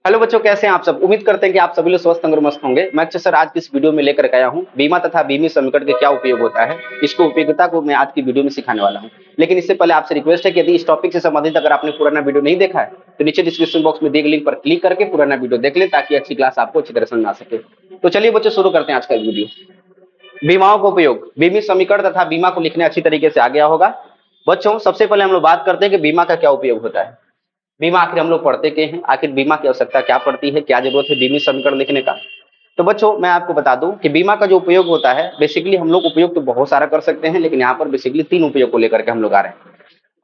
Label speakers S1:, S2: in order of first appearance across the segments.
S1: Hello बच्चों, कैसे हैं आप सब। उम्मीद करते हैं कि आप सभी लोग स्वस्थ और मस्त होंगे। मैं अक्षय सर आज की इस वीडियो में लेकर के आया हूं बीमा तथा बीमी समीकरण के क्या उपयोग होता है, इसको उपयोगिता को मैं आज की वीडियो में सिखाने वाला हूं। लेकिन इससे पहले आपसे रिक्वेस्ट है कि यदि इस टॉपिक से संबंधित अगर आपने पुराना वीडियो नहीं देखा है तो नीचे डिस्क्रिप्शन बॉक्स में दिए गए लिंक पर क्लिक करके पुराना वीडियो देख लें ताकि अच्छी क्लास आपको अच्छी तरह समझ आ सके। तो चलिए बच्चों शुरू करते हैं आज का वीडियो। बीमाओं का उपयोग, बीमी समीकरण तथा बीमा को लिखने अच्छी तरीके से आ गया होगा। बच्चों सबसे पहले हम लोग बात करते हैं कि बीमा का क्या उपयोग होता है। बीमा आखिर हम लोग पढ़ते के हैं, आखिर बीमा की आवश्यकता क्या पड़ती है, क्या जरूरत है बीमी समीकरण लिखने का। तो बच्चों मैं आपको बता दूं कि बीमा का जो उपयोग होता है बेसिकली हम लोग उपयोग तो बहुत सारा कर सकते हैं, लेकिन यहाँ पर बेसिकली 3 उपयोग को लेकर के हम लोग आ रहे हैं।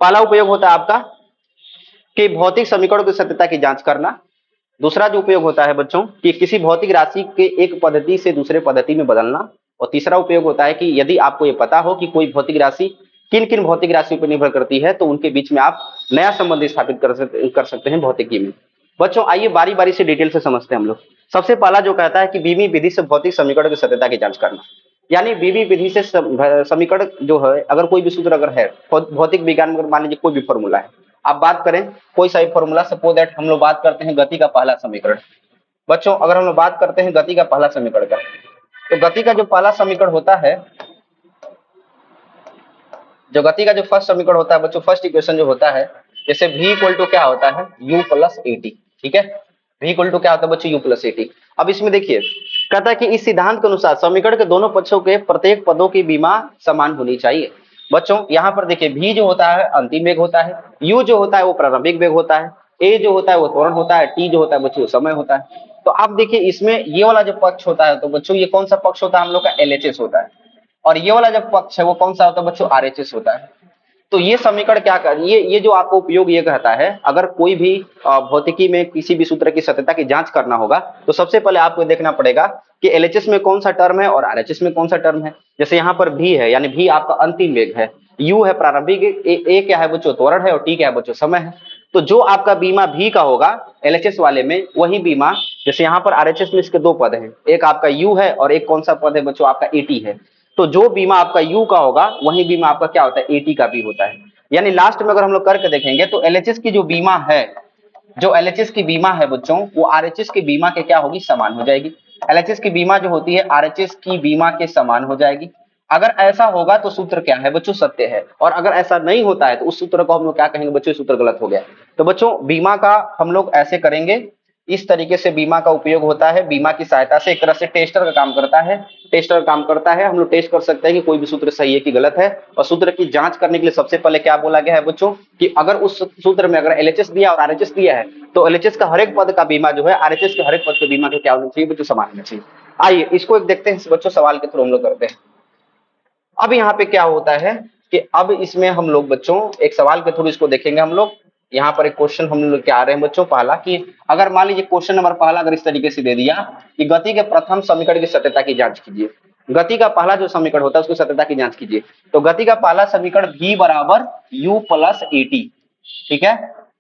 S1: पहला उपयोग होता है आपका कि भौतिक समीकरणों की सत्यता की जांच करना। दूसरा जो उपयोग होता है बच्चों कि किसी भौतिक राशि के एक पद्धति से दूसरे पद्धति में बदलना। और तीसरा उपयोग होता है कि यदि आपको ये पता हो कि कोई भौतिक राशि किन किन भौतिक राशियों पर निर्भर करती है तो उनके बीच में आप नया संबंध स्थापित कर सकते हैं भौतिकी में। बच्चों आइए बारी बारी से डिटेल से समझते हैं हम लोग। सबसे पहला जो कहता है कि बीमी विधि से भौतिक समीकरण की सत्यता की जांच करना। यानी बीमी विधि से समीकरण जो है, अगर कोई भी सूत्र अगर है भौतिक विज्ञान में, मान लीजिए कोई भी फॉर्मूला है, आप बात करें कोई सा भी फॉर्मूला, सपोज दैट हम लोग बात करते हैं गति का पहला समीकरण। बच्चों अगर हम लोग बात करते हैं गति का पहला समीकरण का, तो गति का जो पहला समीकरण होता है, जो गति का जो फर्स्ट समीकरण होता है बच्चों, फर्स्ट इक्वेशन जो होता है, जैसे v इक्वल टू क्या होता है u प्लस ए टी। ठीक है, v इक्वल टू क्या होता है बच्चों u प्लस ए टी। अब इसमें देखिए कहता है कि इस सिद्धांत के अनुसार समीकरण के दोनों पक्षों के प्रत्येक पदों की बीमा समान होनी चाहिए। बच्चों यहाँ पर देखिए v जो होता है अंतिम वेग होता है, u जो होता है वो प्रारंभिक वेग होता है, a जो होता है वो त्वरण होता है, t जो होता है बच्चों समय होता है। तो आप देखिए इसमें ये वाला जो पक्ष होता है तो बच्चों ये कौन सा पक्ष होता है, हम लोग का एलएचएस होता है। और ये वाला जो पक्ष है वो कौन सा होता है बच्चों, आरएचएस होता है। तो ये समीकरण क्या कर ये जो आपको उपयोग ये कहता है, अगर कोई भी भौतिकी में किसी भी सूत्र की सत्यता की जांच करना होगा तो सबसे पहले आपको देखना पड़ेगा कि एलएचएस में कौन सा टर्म है और आरएचएस में कौन सा टर्म है। जैसे यहाँ पर भी है, यानी भी आपका अंतिम वेग है, यू है प्रारंभिक, ए क्या है बच्चों त्वरण है, और टी क्या है बच्चों समय है। तो जो आपका बीमा भी का होगा एलएचएस वाले में वही बीमा, जैसे यहाँ पर आरएचएस में इसके 2 पद हैं, एक आपका यू है और एक कौन सा पद है बच्चों आपका एटी है। तो जो बीमा आपका यू का होगा वही बीमा आपका क्या होता है एटी का भी होता है। यानी लास्ट में अगर हम लोग करके देखेंगे तो एलएचएस की जो बीमा है, जो एलएचएस की बीमा है बच्चों वो आरएचएस की बीमा के क्या होगी, समान हो जाएगी। एलएचएस की बीमा जो होती है आरएचएस की बीमा के समान हो जाएगी। अगर ऐसा होगा तो सूत्र क्या है बच्चों, सत्य है। और अगर ऐसा नहीं होता है तो उस सूत्र को हम लोग क्या कहेंगे बच्चों, सूत्र गलत हो गया। तो बच्चों बीमा का हम लोग ऐसे करेंगे, इस तरीके से बीमा का उपयोग होता है। बीमा की सहायता से एक तरह से टेस्टर का काम करता है, टेस्टर का काम करता है। हम लोग टेस्ट कर सकते हैं कि कोई भी सूत्र सही है कि गलत है। और सूत्र की जांच करने के लिए सबसे पहले क्या बोला गया है बच्चों कि अगर उस सूत्र में अगर एलएचएस दिया और आरएचएस दिया है तो एलएचएस का हर एक पद का बीमा जो है आरएचएस के हर एक पद के बीमा के क्या होना चाहिए बच्चों, समान होना चाहिए। आइए इसको एक देखते हैं बच्चों, सवाल के थ्रू हम लोग करते हैं। अब यहाँ पे क्या होता है कि अब इसमें हम लोग बच्चों एक सवाल के थ्रू इसको देखेंगे हम लोग। यहाँ पर एक क्वेश्चन हम लोग क्या आ रहे हैं बच्चों, पहला कि अगर मान लीजिए क्वेश्चन नंबर पहला अगर इस तरीके से दे दिया कि गति के प्रथम समीकरण की सत्यता की जांच कीजिए। गति का पहला जो समीकरण होता है उसकी सत्यता की जांच कीजिए। तो गति का पहला समीकरण v बराबर u प्लस ए टी, ठीक है,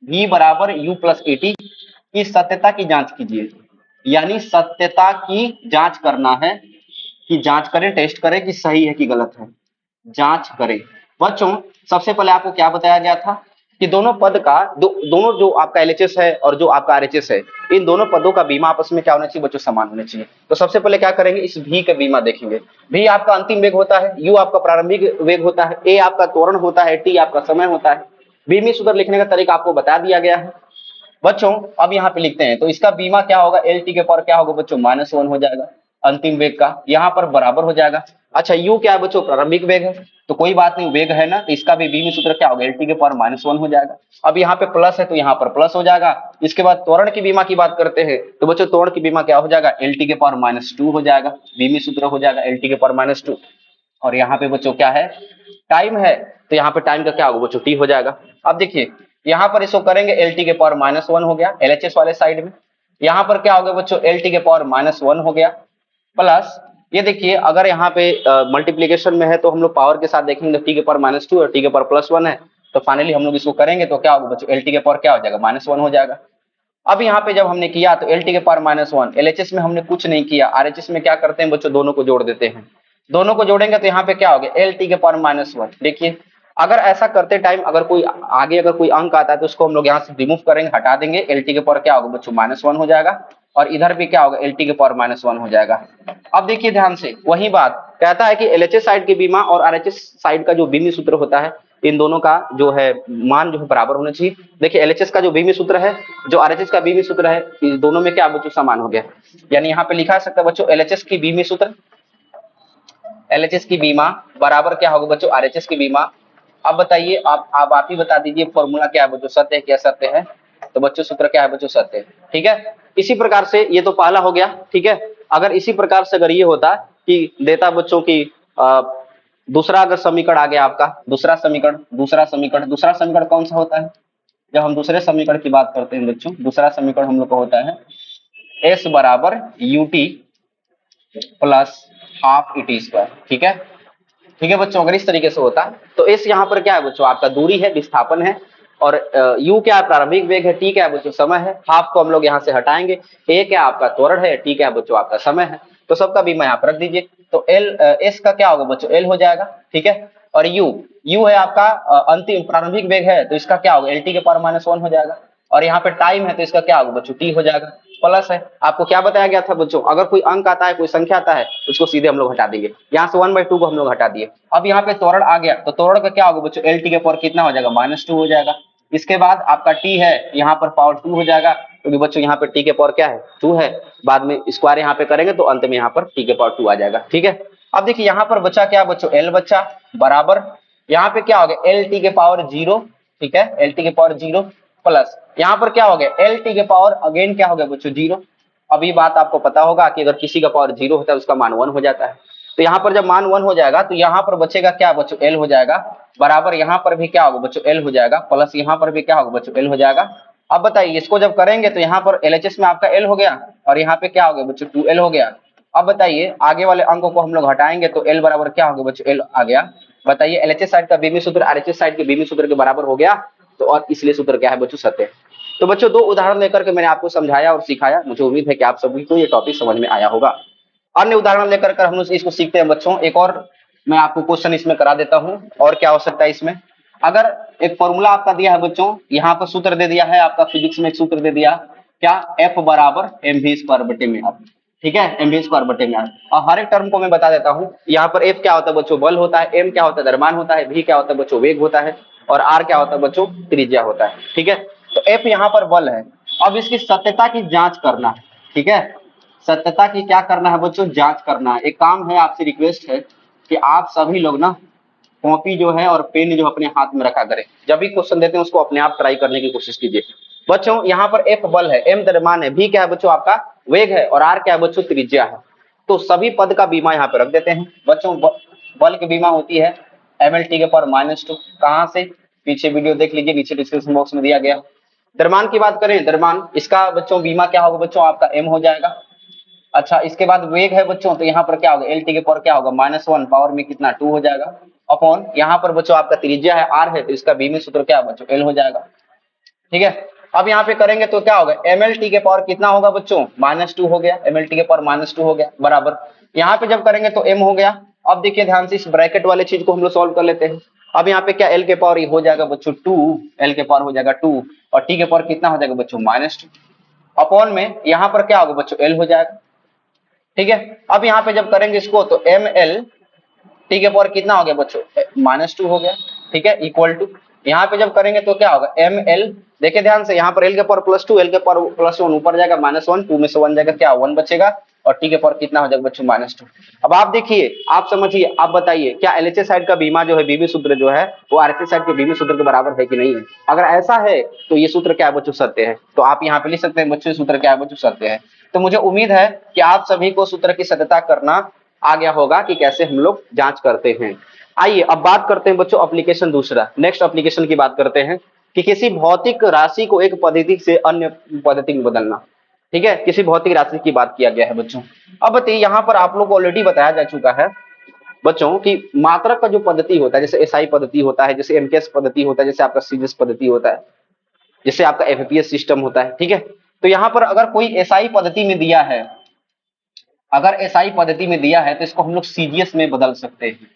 S1: v बराबर u प्लस ए टी की सत्यता की जांच कीजिए। यानी सत्यता की जांच करना है कि जांच करें, टेस्ट करें कि सही है कि गलत है, जांच करें। बच्चों सबसे पहले आपको क्या बताया गया था कि दोनों पद का दोनों जो आपका एलएचएस है और जो आपका आरएचएस है, इन दोनों पदों का बीमा आपस में क्या होना चाहिए बच्चों, समान होना चाहिए। तो सबसे पहले क्या करेंगे, इस भी का बीमा देखेंगे। भी आपका अंतिम वेग होता है, यू आपका प्रारंभिक वेग होता है, ए आपका त्वरण होता है, टी आपका समय होता है। बीमी सूत्र लिखने का तरीका आपको बता दिया गया है बच्चों। अब यहाँ पे लिखते हैं तो इसका बीमा क्या होगा, एल टी के पावर क्या होगा बच्चों, -1 हो जाएगा अंतिम वेग का, यहाँ पर बराबर हो जाएगा। अच्छा यू क्या है बच्चों, प्रारंभिक वेग है, तो कोई बात नहीं वेग है ना, तो इसका भी बीमी सूत्र क्या होगा, एल टी के पावर -1 हो जाएगा। अब यहाँ पे प्लस है तो यहाँ पर प्लस हो जाएगा। इसके बाद त्वरण की बीमा की बात करते हैं तो बच्चों त्वरण की बीमा क्या हो जाएगा, एल टी के पावर -2 हो जाएगा, बीमी सूत्र हो जाएगा एल टी के पावर -2। और यहाँ पे बच्चों क्या है, टाइम है, तो यहाँ पे टाइम का क्या होगा बच्चों, टी हो जाएगा। अब देखिए यहाँ पर इसको करेंगे, एल टी के पावर -1 हो गया एलएचएस वाले साइड में। यहाँ पर क्या हो गया बच्चों, एल टी के पावर -1 हो गया प्लस, ये देखिए अगर यहाँ पे मल्टीप्लीकेशन में है तो हम लोग पावर के साथ देखेंगे, टी के पावर -2 और टी के पावर +1 है, तो फाइनली हम लोग इसको करेंगे तो क्या होगा बच्चों, एल टी के पावर क्या हो जाएगा, -1 हो जाएगा। अब यहाँ पे जब हमने किया तो एल टी के पावर -1, एलएचएस में हमने कुछ नहीं किया, आरएचएस में क्या करते हैं बच्चों, दोनों को जोड़ देते हैं। दोनों को जोड़ेंगे तो यहाँ पे क्या हो गया, एल टी के पावर -1। देखिए अगर ऐसा करते टाइम अगर कोई आगे अगर कोई अंक आता है तो उसको हम लोग यहाँ से रिमूव करेंगे, हटा देंगे, एल टी के पावर क्या होगा बच्चों -1 हो जाएगा, और इधर भी क्या होगा एल टी के पावर -1 हो जाएगा। अब देखिए ध्यान से वही बात कहता है कि एलएचएस साइड की बीमा और आरएचएस साइड का जो बीमी सूत्र होता है, इन दोनों का जो है मान जो है बराबर होना चाहिए। देखिए एलएचएस का जो बीमी सूत्र है, जो आरएचएस का बीमी सूत्र है, इस दोनों में क्या बच्चों समान हो गया। यानी यहाँ पे लिखा सकता है बच्चों एलएचएस की बीमी सूत्र, एलएचएस की बीमा बराबर क्या होगा बच्चों आरएचएस की बीमा। अब बताइए आप ही बता दीजिए फॉर्मूला क्या है बच्चों, सत्य है क्या सत्य है, तो बच्चों सूत्र क्या है बच्चों सत्य है। ठीक है, इसी प्रकार से ये तो पहला हो गया। ठीक है, अगर इसी प्रकार से अगर ये होता कि देता बच्चों की दूसरा अगर समीकरण आ गया आपका, दूसरा समीकरण कौन सा होता है, जब हम दूसरे समीकरण की बात करते हैं बच्चों, दूसरा समीकरण हम लोग का होता है एस बराबर U T plus half E T square. ठीक है बच्चों, अगर इस तरीके से होता तो एस यहाँ पर क्या है बच्चों आपका दूरी है, विस्थापन है, और यू क्या है प्रारंभिक वेग है, टी क्या है बच्चों समय है, हाफ को हम लोग यहाँ से हटाएंगे, ए क्या आपका त्वरण है, टी क्या है बच्चों आपका समय है, तो सबका बीमा यहाँ पर रख दीजिए। तो एल एस का क्या होगा बच्चों एल हो जाएगा। ठीक है, और यू है आपका अंतिम प्रारंभिक वेग है, तो इसका क्या होगा एल टी के पावर -1 हो जाएगा, और यहाँ पे टाइम है तो इसका क्या होगा बच्चों टी हो जाएगा। प्लस है, आपको क्या बताया गया था बच्चों, अगर कोई अंक आता है कोई संख्या आता है उसको सीधे हम लोग हटा देंगे, यहाँ से 1/2 को हम लोग हटा दिए। अब यहाँ पे त्वरण आ गया तो त्वरण का क्या होगा बच्चों एल टी के पावर कितना हो जाएगा -2 हो जाएगा। इसके बाद आपका टी है यहाँ पर पावर 2 हो जाएगा, क्योंकि बच्चों यहाँ पे टी के पावर क्या है 2 है, बाद में स्क्वायर यहाँ पे करेंगे तो अंत में यहाँ पर टी के पावर 2 आ जाएगा। ठीक है, अब देखिए यहाँ पर बचा क्या बच्चों एल बच्चा बराबर यहाँ पे क्या हो गया एल टी के पावर 0। ठीक है, एल टी के पावर 0 प्लस यहाँ पर क्या हो गया एल टी के पावर अगेन क्या हो गया बच्चों 0। अब ये बात आपको पता होगा कि अगर किसी का पावर 0 होता है उसका मान 1 हो जाता है, तो यहाँ पर जब मान 1 हो जाएगा तो यहाँ पर बचेगा क्या बच्चों एल हो जाएगा बराबर, यहाँ पर भी क्या होगा बच्चों एल हो जाएगा प्लस यहाँ पर भी क्या होगा बच्चों एल हो जाएगा। अब बताइए इसको जब करेंगे तो यहाँ पर एलएचएस में आपका एल हो गया और यहाँ पे क्या हो गया बच्चों 2l हो गया। अब बताइए आगे वाले अंकों को हम लोग हटाएंगे तो एल बराबर क्या हो गया बच्चों एल आ गया। बताइए एलएचएस साइड का बीमी सूत्र आरएचएस साइड के बीमी सूत्र के बराबर हो गया, तो और इसलिए सूत्र क्या है बच्चों सत्य। तो बच्चों दो उदाहरण लेकर के मैंने आपको समझाया और सिखाया, मुझे उम्मीद है कि आप सभी को ये टॉपिक समझ में आया होगा। अन्य उदाहरण लेकर कर हम लोग इसको सीखते हैं बच्चों। एक और मैं आपको क्वेश्चन इसमें करा देता हूं, और क्या हो सकता है इसमें, अगर एक फॉर्मूला आपका दिया है बच्चों, यहाँ पर सूत्र दे दिया है आपका, फिजिक्स में एक सूत्र दे दिया क्या एफ बराबर mv²/r। ठीक है, mv²/r, और हर एक टर्म को मैं बता देता हूँ। यहाँ पर एफ क्या होता है बच्चों बल होता है, एम क्या होता है द्रव्यमान होता है, वी क्या होता है बच्चों वेग होता है, और आर क्या होता है बच्चों त्रिज्या होता है। ठीक है, तो एफ यहाँ पर बल है। अब इसकी सत्यता की जांच करना है। ठीक है, सत्यता की क्या करना है बच्चों जांच करना है। एक काम है आपसे रिक्वेस्ट है कि आप सभी लोग ना कॉपी जो है और पेन जो अपने हाथ में रखा करें, जब भी क्वेश्चन देते हैं उसको अपने आप ट्राई करने की कोशिश कीजिए। बच्चों यहाँ पर एफ बल है, एम द्रव्यमान है, भी क्या है बच्चों आपका वेग है, और आर क्या है बच्चों त्रिज्या है। तो सभी पद का बीमा यहाँ पे रख देते हैं बच्चों। बल की बीमा होती है mlt के पावर -2, कहां से, पीछे वीडियो देख लीजिए, नीचे डिस्क्रिप्शन बॉक्स में दिया गया। द्रव्यमान की बात करें, द्रव्यमान इसका बच्चों बीमा क्या होगा बच्चों आपका m हो जाएगा। अच्छा, इसके बाद वेग है बच्चों, तो यहाँ पर क्या होगा एल टी के पावर क्या होगा -1, पावर में कितना 2 हो जाएगा, अपॉन यहाँ पर बच्चों आपका त्रिज्या है r है, तो इसका बीमी सूत्र क्या बच्चों एल हो जाएगा। ठीक है, अब यहाँ पे करेंगे तो क्या होगा एम एल टी के पावर कितना होगा बच्चों -2 हो गया, एम एल टी के पावर -2 हो गया बराबर, यहाँ पे जब करेंगे तो m हो गया। अब देखिए ध्यान से इस ब्रैकेट वाले चीज को हम लोग सॉल्व कर लेते हैं। अब यहाँ पे क्या एल के पावर हो जाएगा बच्चों 2, एल के पावर हो जाएगा 2, और टी के पावर कितना हो जाएगा बच्चों -2, अपॉन में यहाँ पर क्या होगा बच्चों एल हो जाएगा। ठीक है, अब यहाँ पे जब करेंगे इसको तो एम एल टी के पावर कितना हो गया बच्चों -2 हो गया। ठीक है, इक्वल टू यहाँ पे जब करेंगे तो क्या होगा एम एल, देखिए ध्यान से यहाँ पर एल के पावर +2, एल के पावर +1 ऊपर जाएगा -1, 2 में से 1 जाएगा क्या 1 बचेगा, और टी के पावर कितना हो जाएगा बच्चों -2। अब आप देखिए, आप समझिए, आप बताइए क्या एलएचएस साइड का बीमा जो है बीमी सूत्र जो है वो आरएचएस साइड के बीमी सूत्र के बराबर है कि नहीं है। अगर ऐसा है तो ये सूत्र क्या है बच्चों सत्य है। तो आप यहाँ पे लिख सकते हैं बच्चों सूत्र क्या है बच्चों सत्य है। तो मुझे उम्मीद है कि आप सभी को सूत्र की सत्यता करना आ गया होगा कि कैसे हम लोग जांच करते हैं। आइए अब बात करते हैं बच्चों एप्लीकेशन दूसरा, नेक्स्ट एप्लीकेशन की बात करते हैं कि किसी भौतिक राशि को एक पद्धति से अन्य पद्धति में बदलना। ठीक है, किसी भौतिक राशि की बात किया गया है बच्चों। अब बताइए यहाँ पर आप लोग को ऑलरेडी बताया जा चुका है बच्चों की मात्रक का जो पद्धति होता है, जैसे एसआई पद्धति होता है, जैसे एमकेएस पद्धति होता है, जैसे आपका सीजीएस पद्धति होता है, जैसे आपका एफपीएस सिस्टम होता है। ठीक है, तो यहाँ पर अगर कोई एसआई पद्धति में दिया है, अगर एसआई पद्धति में दिया है तो इसको हम लोग सीजीएस में बदल सकते हैं,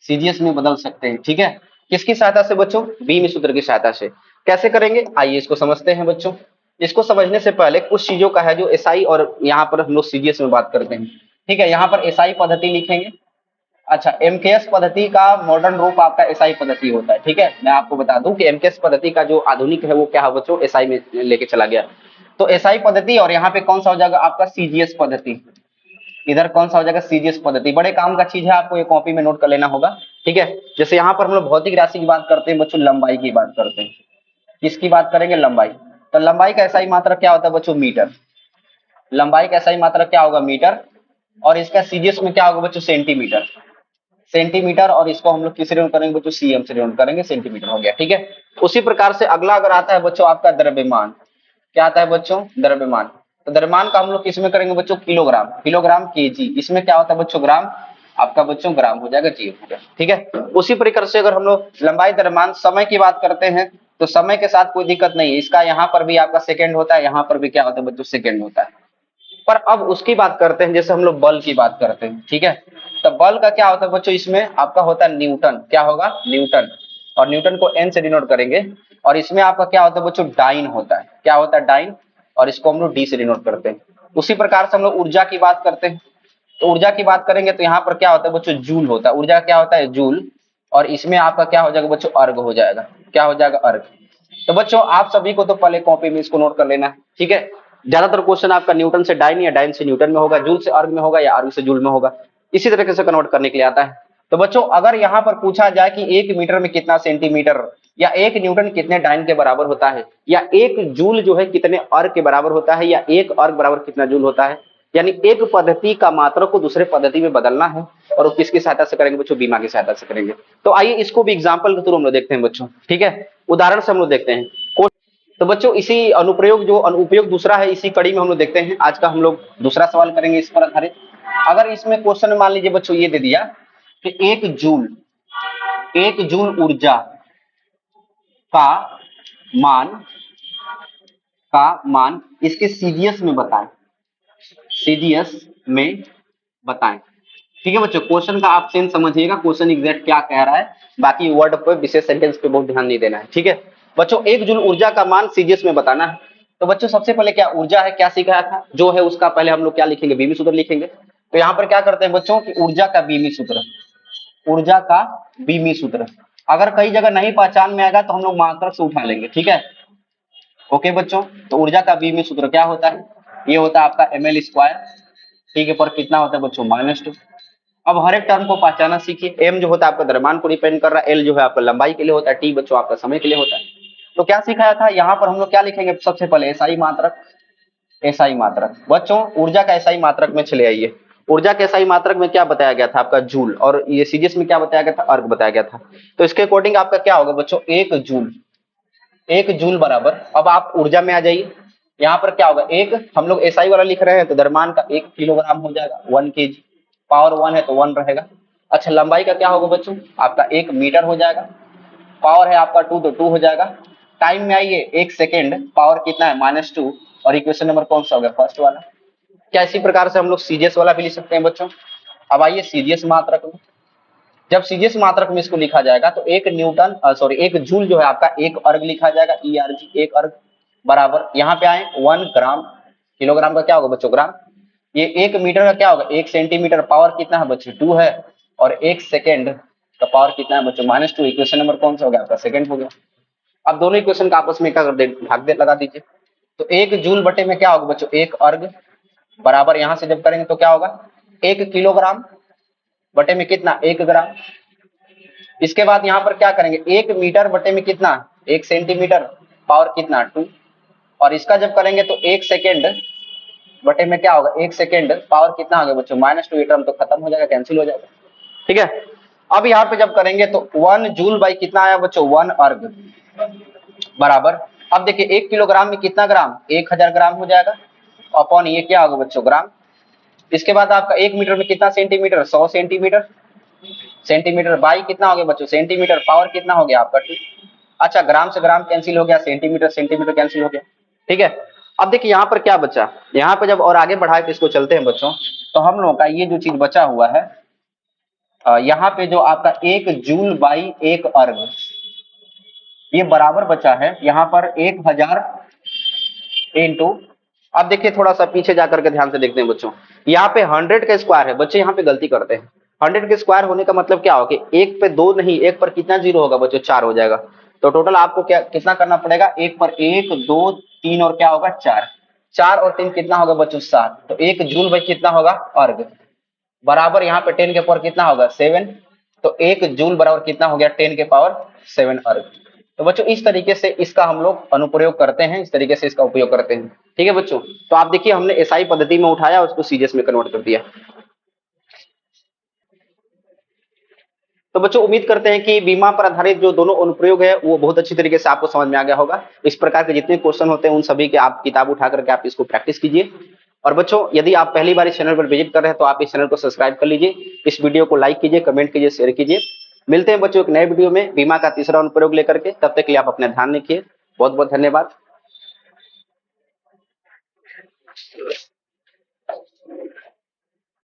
S1: सीजीएस में बदल सकते हैं। ठीक है, किसकी सहायता से बच्चों? बीम सूत्र की सहायता से। कैसे करेंगे आइए इसको समझते हैं बच्चों। इसको समझने से पहले कुछ चीजों का है जो एसआई और यहाँ पर हम लोग सीजीएस में बात करते हैं। ठीक है, यहाँ पर एसआई पद्धति लिखेंगे। अच्छा, एमकेएस पद्धति का मॉडर्न रूप आपका एसआई पद्धति होता है। ठीक है, मैं आपको बता दूं कि एमकेएस पद्धति का जो आधुनिक है वो क्या है बच्चों? एसआई में लेके चला गया। तो एसआई पद्धति और यहाँ पे कौन सा हो जाएगा आपका? सीजीएस पद्धति। इधर कौन सा हो जाएगा? सीजीएस पद्धति। बड़े काम का चीज है, आपको ये कॉपी में नोट कर लेना होगा। ठीक है, जैसे यहाँ पर हम लोग भौतिक राशि की बात करते हैं बच्चों, लंबाई की बात करते हैं। किसकी बात करेंगे? लंबाई। तो लंबाई का एसआई मात्रक क्या होता है बच्चों? मीटर। लंबाई का एसआई मात्रक क्या होगा? मीटर। और इसका सीजीएस में क्या होगा बच्चों? सेंटीमीटर। सेंटीमीटर, और इसको हम लोग किस यूनिट करेंगे बच्चों? सीएम से यूनिट करेंगे, सेंटीमीटर हो गया। ठीक है, उसी प्रकार से अगला अगर आता है बच्चों आपका द्रव्यमान। क्या आता है बच्चों? द्रव्यमान। तो द्रव्यमान का हम लोग किस में करेंगे बच्चों? किलोग्राम। किलोग्राम केजी, इसमें क्या होता है बच्चों? ग्राम। आपका बच्चों ग्राम हो जाएगा, जी हो गया। ठीक है, उसी प्रकार से अगर हम लोग लंबाई द्रव्यमान समय की बात करते हैं तो समय के साथ कोई दिक्कत नहीं है, इसका यहाँ पर भी आपका सेकंड होता है, यहाँ पर भी क्या होता है बच्चों? सेकंड होता है। पर अब उसकी बात करते हैं, जैसे हम लोग बल की बात करते हैं। ठीक है, तो बल का क्या होता है बच्चों? इसमें आपका होता है न्यूटन। क्या होगा? न्यूटन। और न्यूटन को एन से डिनोट करेंगे। और इसमें आपका क्या होता है बच्चों? डाइन होता है। क्या होता है? डाइन। और इसको हम लोग डी से डिनोट करते हैं। उसी प्रकार से हम लोग ऊर्जा की बात करते हैं। तो ऊर्जा की बात करेंगे तो यहाँ पर क्या होता है बच्चों? जूल होता है। ऊर्जा क्या होता है? जूल। और इसमें आपका क्या हो जाएगा बच्चों? अर्ग हो जाएगा। क्या हो जाएगा? अर्ग। तो बच्चों आप सभी को तो पहले कॉपी में इसको नोट कर लेना है। ठीक है, ज्यादातर क्वेश्चन आपका न्यूटन से डाइन या डाइन से न्यूटन में होगा, जूल से अर्ग में होगा या अर्ग से जूल में होगा। इसी तरीके से कन्वर्ट करने के लिए आता है। तो बच्चों अगर यहाँ पर पूछा जाए कि 1 मीटर में कितना सेंटीमीटर, या 1 न्यूटन कितने डाइन के बराबर होता है, या 1 जूल जो है कितने अर्ग के बराबर होता है, या 1 अर्ग बराबर कितना जूल होता है, यानी एक पद्धति का मात्रक को दूसरे पद्धति में बदलना है, और वो किसकी सहायता से करेंगे बच्चों? बीमा की सहायता से करेंगे। तो आइए इसको भी एग्जाम्पल के थ्रू हम लोग देखते हैं बच्चों। ठीक है, उदाहरण से हम लोग देखते हैं। तो बच्चों इसी अनुप्रयोग जो अनुपयोग दूसरा है, इसी कड़ी में हम लोग देखते हैं। आज का हम लोग दूसरा सवाल करेंगे इस पर आधारित। अगर इसमें क्वेश्चन मान लीजिए बच्चों ये दे दिया कि 1 जूल ऊर्जा का मान इसके सीजीएस में बताएं। सीजीएस में बताएं। ठीक है बच्चों, क्वेश्चन का आप सेंस समझिएगा, क्वेश्चन एग्जैक्ट क्या कह रहा है, बाकी वर्ड पे विशेष सेंटेंस पे बहुत ध्यान नहीं देना है। ठीक है बच्चों, 1 जूल ऊर्जा का मान सीजीएस में बताना है। तो बच्चों सबसे पहले क्या ऊर्जा है, क्या सिखाया था, जो है उसका पहले हम लोग क्या लिखेंगे? बीमी सूत्र लिखेंगे। तो यहाँ पर क्या करते हैं बच्चों कि ऊर्जा का बीमी सूत्र, ऊर्जा का बीमी सूत्र अगर कई जगह नहीं पहचान में आएगा तो हम लोग मात्रक से उठा लेंगे। ठीक है, ओके बच्चों। तो ऊर्जा का बीमी सूत्र क्या होता है? ये होता है आपका ml स्क्वायर। ठीक है, पर कितना होता है बच्चों? -2। अब हर एक टर्म को पहचाना सीखिए। एम जो होता है आपका द्रव्यमान को डिपेंड कर रहा है, एल जो है आपका लंबाई के लिए होता है, टी बच्चों आपका समय के लिए होता है। तो क्या सिखाया था यहाँ पर हम लोग? क्या लिखेंगे सबसे पहले? एसआई मात्रक। एसआई मात्रक बच्चों, ऊर्जा का एसआई मात्रक में चले आइए। ऊर्जा के एसआई मात्रक में क्या बताया गया था? आपका जूल। और ये सीजीएस में क्या बताया गया था? अर्ग बताया गया था। तो इसके अकॉर्डिंग आपका क्या होगा बच्चों? 1 जूल। 1 जूल बराबर, अब आप ऊर्जा में आ जाइए। यहाँ पर क्या होगा? एक हम लोग एसआई वाला लिख रहे हैं तो द्रव्यमान का 1 किलोग्राम हो जाएगा, 1 kg। पावर 1 है तो 1 रहेगा। अच्छा, लंबाई का क्या होगा बच्चों? आपका 1 मीटर हो जाएगा। पावर है आपका 2 तो 2 हो जाएगा। टाइम में आइए, 1 सेकेंड, पावर कितना है? -2। और इक्वेशन नंबर कौन सा होगा? फर्स्ट वाला। क्या इसी प्रकार से हम लोग सीजीएस वाला भी लिख सकते हैं बच्चों? अब आइए सीजीएस मात्रक में। जब सीजीएस मात्रक में इसको लिखा जाएगा तो 1 जूल जो है आपका 1 अर्ग लिखा जाएगा, ERG 1 अर्ग बराबर, यहाँ पे आए 1 ग्राम। किलोग्राम का क्या होगा बच्चों? ग्राम। ये 1 मीटर का क्या होगा? 1 सेंटीमीटर। पावर कितना है बच्चों? 2 है। और 1 सेकेंड का पावर कितना है बच्चों? -2। इक्वेशन नंबर कौन सा हो गया आपका? सेकंड हो गया। अब दोनों इक्वेशन का आपस में क्या कर दे? भाग दे लगा दीजिए। तो 1 जूल बटे में क्या होगा बच्चों? 1 अर्ग बराबर, यहां से जब करेंगे तो क्या होगा? 1 किलोग्राम बटे में कितना? 1 ग्राम। इसके बाद यहाँ पर क्या करेंगे? 1 मीटर बटे में कितना? 1 सेंटीमीटर। पावर कितना? 2। और इसका जब करेंगे तो 1 सेकेंड बटे में क्या होगा? 1 सेकेंड। पावर कितना आ गया बच्चों? -2। ये टर्म तो खत्म हो जाएगा, कैंसिल हो जाएगा। ठीक है, अब यहाँ पे जब करेंगे तो 1 जूल बाई कितना आया बच्चों? 1 अर्ग बराबर। अब देखिए 1 किलोग्राम में कितना ग्राम? 1000 ग्राम हो जाएगा, अपॉन ये क्या होगा बच्चों? ग्राम। इसके बाद आपका 1 मीटर में कितना सेंटीमीटर? 100 सेंटीमीटर। सेंटीमीटर बाई कितना हो गया बच्चों? सेंटीमीटर। पावर कितना हो गया आपका? 2। अच्छा, ग्राम से ग्राम कैंसिल हो गया, सेंटीमीटर सेंटीमीटर कैंसिल हो गया। ठीक है, अब देखिए यहाँ पर क्या बचा? यहाँ पे जब और आगे बढ़ा के इसको चलते हैं बच्चों, तो हम लोगों का ये जो चीज बचा हुआ है, यहाँ पे जो आपका 1 जूल/1 अर्ग ये बराबर बचा है यहाँ पर 1000 इंटू। अब देखिए थोड़ा सा पीछे जाकर के ध्यान से देखते हैं बच्चों, यहाँ पे 100 का स्क्वायर है। बच्चे यहाँ पे गलती करते हैं, 100 के स्क्वायर होने का मतलब क्या हो कि एक पे दो नहीं, एक पर कितना जीरो होगा बच्चों, 4 हो जाएगा। तो टोटल आपको क्या कितना करना पड़ेगा, एक पर 1 2 3 और क्या होगा 4, 4 और 3 कितना होगा बच्चों 7। तो 1 जूल भाई कितना होगा अर्ग, बराबर यहाँ पे 10 के पावर कितना होगा 7। तो 1 जूल बराबर कितना हो गया 10 के पावर 7 अर्ग। तो बच्चों इस तरीके से इसका हम लोग अनुप्रयोग करते हैं, इस तरीके से इसका उपयोग करते हैं। ठीक है बच्चों, तो आप देखिए हमने एसआई पद्धति में उठाया, उसको सीजीएस में कन्वर्ट कर दिया। तो बच्चों उम्मीद करते हैं कि बीमा पर आधारित जो दोनों अनुप्रयोग है वो बहुत अच्छी तरीके से आपको समझ में आ गया होगा। इस प्रकार के जितने क्वेश्चन होते हैं उन सभी के आप किताब उठा करके आप इसको प्रैक्टिस कीजिए। और बच्चों यदि आप पहली बार इस चैनल पर विजिट कर रहे हैं तो आप इस चैनल को सब्सक्राइब कर लीजिए, इस वीडियो को लाइक कीजिए, कमेंट कीजिए, शेयर कीजिए। मिलते हैं बच्चों एक नए वीडियो में बीमा का तीसरा अनुप्रयोग लेकर के, तब तक के लिए आप अपना ध्यान रखिए। बहुत बहुत धन्यवाद।